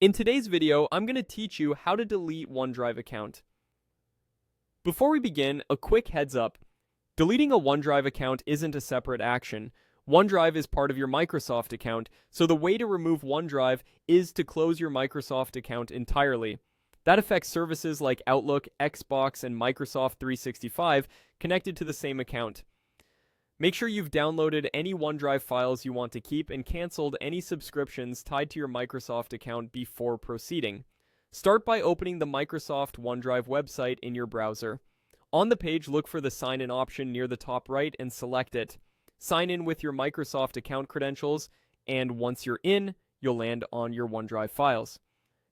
In today's video, I'm going to teach you how to delete OneDrive account. Before we begin, a quick heads up. Deleting a OneDrive account isn't a separate action. OneDrive is part of your Microsoft account, so the way to remove OneDrive is to close your Microsoft account entirely. That affects services like Outlook, Xbox, and Microsoft 365 connected to the same account. Make sure you've downloaded any OneDrive files you want to keep and canceled any subscriptions tied to your Microsoft account before proceeding. Start by opening the Microsoft OneDrive website in your browser. On the page, look for the Sign In option near the top right and select it. Sign in with your Microsoft account credentials, and once you're in, you'll land on your OneDrive files.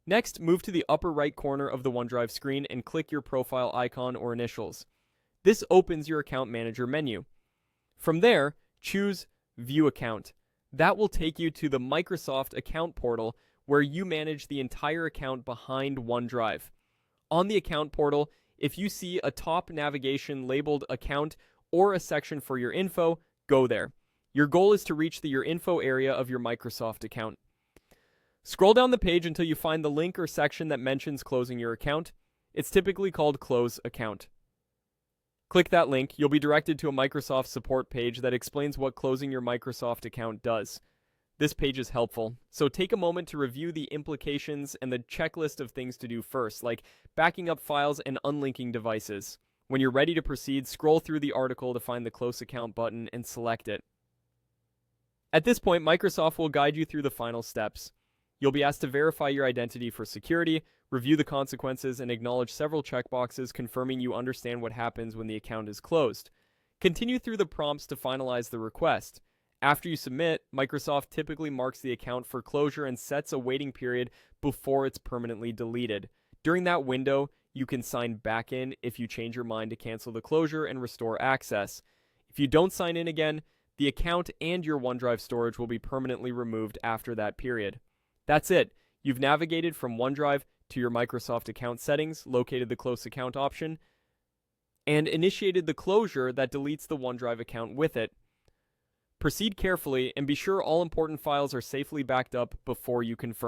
Next, move to the upper right corner of the OneDrive screen and click your profile icon or initials. This opens your Account Manager menu. From there, choose View Account. That will take you to the Microsoft Account portal where you manage the entire account behind OneDrive. On the account portal, if you see a top navigation labeled Account or a section for your info, go there. Your goal is to reach the Your Info area of your Microsoft account. Scroll down the page until you find the link or section that mentions closing your account. It's typically called Close Account. Click that link, you'll be directed to a Microsoft support page that explains what closing your Microsoft account does. This page is helpful, so take a moment to review the implications and the checklist of things to do first, like backing up files and unlinking devices. When you're ready to proceed, scroll through the article to find the Close Account button and select it. At this point, Microsoft will guide you through the final steps. You'll be asked to verify your identity for security, review the consequences, and acknowledge several checkboxes confirming you understand what happens when the account is closed. Continue through the prompts to finalize the request. After you submit, Microsoft typically marks the account for closure and sets a waiting period before it's permanently deleted. During that window, you can sign back in if you change your mind to cancel the closure and restore access. If you don't sign in again, the account and your OneDrive storage will be permanently removed after that period. That's it. You've navigated from OneDrive to your Microsoft account settings, located the Close Account option, and initiated the closure that deletes the OneDrive account with it. Proceed carefully and be sure all important files are safely backed up before you confirm.